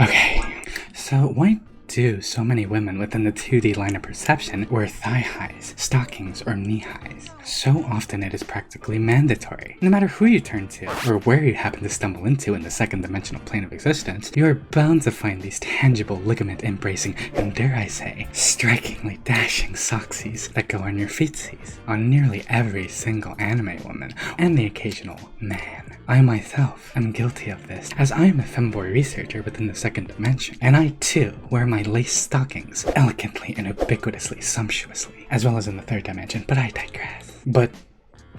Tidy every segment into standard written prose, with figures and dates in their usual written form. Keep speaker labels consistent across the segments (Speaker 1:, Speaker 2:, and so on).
Speaker 1: Okay, so why do so many women within the 2D line of perception wear thigh highs, stockings, or knee highs? So often it is practically mandatory. No matter who you turn to, or where you happen to stumble into in the second dimensional plane of existence, you are bound to find these tangible ligament-embracing, and dare I say, strikingly dashing socksies that go on your feetsies, on nearly every single anime woman, and the occasional man. I myself am guilty of this, as I am a femboy researcher within the second dimension, and I too wear my lace stockings elegantly and ubiquitously sumptuously, as well as in the third dimension, but I digress. But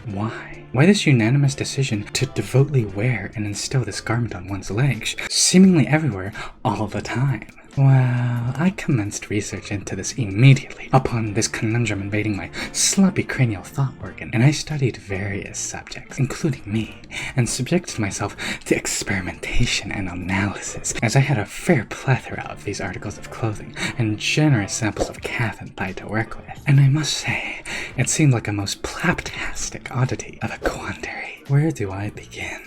Speaker 1: why? Why this unanimous decision to devoutly wear and instill this garment on one's legs, seemingly everywhere, all the time? Well, I commenced research into this immediately upon this conundrum invading my sloppy cranial thought organ, and I studied various subjects, including me, and subjected myself to experimentation and analysis, as I had a fair plethora of these articles of clothing and generous samples of calf and thigh to work with. And I must say, it seemed like a most plaptastic oddity of a quandary. Where do I begin?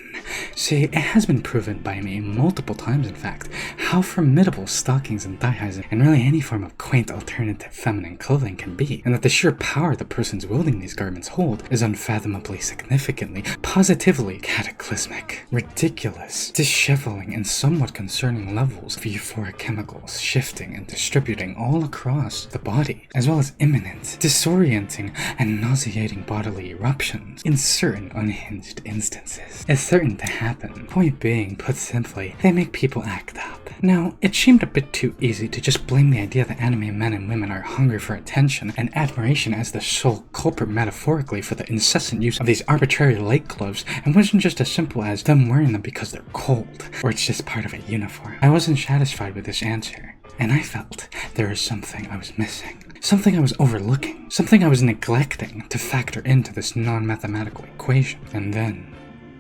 Speaker 1: See, it has been proven by me multiple times, in fact, how formidable stockings and thigh highs and really any form of quaint alternative feminine clothing can be, and that the sheer power the persons wielding these garments hold is unfathomably significantly, positively cataclysmic, ridiculous, disheveling, and somewhat concerning levels of euphoric chemicals shifting and distributing all across the body, as well as imminent, disorienting, and nauseating bodily eruptions in certain unhinged instances. It's certain to happen. Point being, put simply, they make people act up. Now, it seemed a bit too easy to just blame the idea that anime men and women are hungry for attention and admiration as the sole culprit metaphorically for the incessant use of these arbitrary leg gloves, and wasn't just as simple as them wearing them because they're cold, or it's just part of a uniform. I wasn't satisfied with this answer, and I felt there was something I was missing. Something I was overlooking. Something I was neglecting to factor into this non-mathematical equation. And then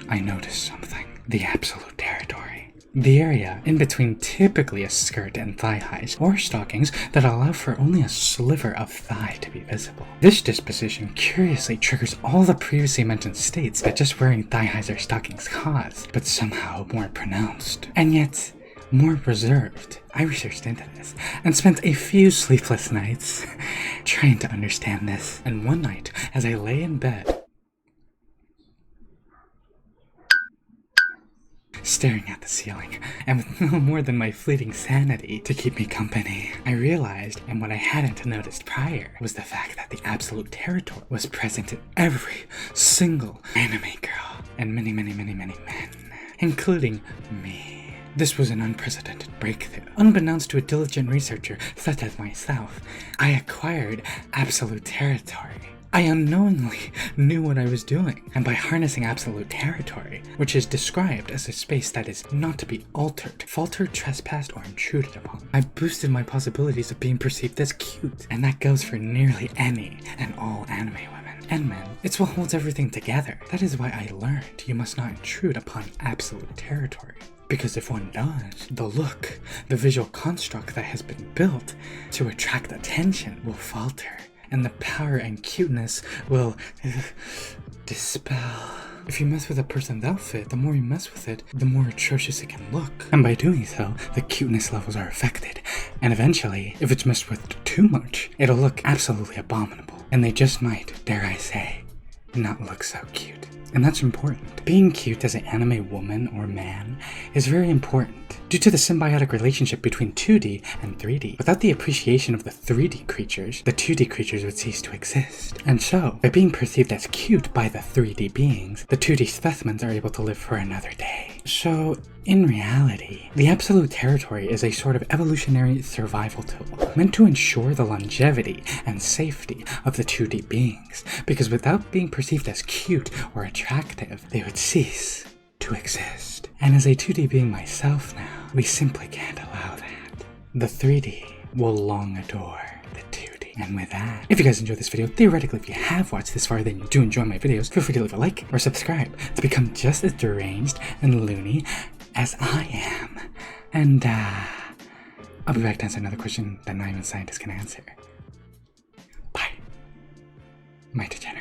Speaker 1: I noticed something. The absolute territory. The area in between typically a skirt and thigh highs, or stockings that allow for only a sliver of thigh to be visible. This disposition curiously triggers all the previously mentioned states that just wearing thigh highs or stockings cause, but somehow more pronounced. And yet, more reserved. I researched into this and spent a few sleepless nights trying to understand this. And one night, as I lay in bed, staring at the ceiling, and with no more than my fleeting sanity to keep me company, I realized, and what I hadn't noticed prior, was the fact that the absolute territory was present in every single anime girl, and many men, including me. This was an unprecedented breakthrough. Unbeknownst to a diligent researcher such as myself, I acquired absolute territory. I unknowingly knew what I was doing, and by harnessing absolute territory, which is described as a space that is not to be altered, faltered, trespassed, or intruded upon, I boosted my possibilities of being perceived as cute, and that goes for nearly any and all anime women. And men, it's what holds everything together. That is why I learned you must not intrude upon absolute territory. Because if one does, the look, the visual construct that has been built to attract attention will falter, and the power and cuteness will dispel. If you mess with a person's outfit, the more you mess with it, the more atrocious it can look. And by doing so, the cuteness levels are affected. And eventually, if it's messed with too much, it'll look absolutely abominable. And they just might, dare I say, not look so cute. And that's important. Being cute as an anime woman or man is very important due to the symbiotic relationship between 2D and 3D. Without the appreciation of the 3D creatures, the 2D creatures would cease to exist. And so, by being perceived as cute by the 3D beings, the 2D specimens are able to live for another day. So, in reality, the absolute territory is a sort of evolutionary survival tool, meant to ensure the longevity and safety of the 2D beings, because without being perceived as cute or attractive, they would cease to exist. And as a 2D being myself now, we simply can't allow that. The 3D will long adore the 2D. And with that, if you guys enjoyed this video, theoretically if you have watched this far then you do enjoy my videos, feel free to leave a like or subscribe to become just as deranged and loony as I am. And I'll be back to answer another question that not even scientists can answer. Bye. My degenerate.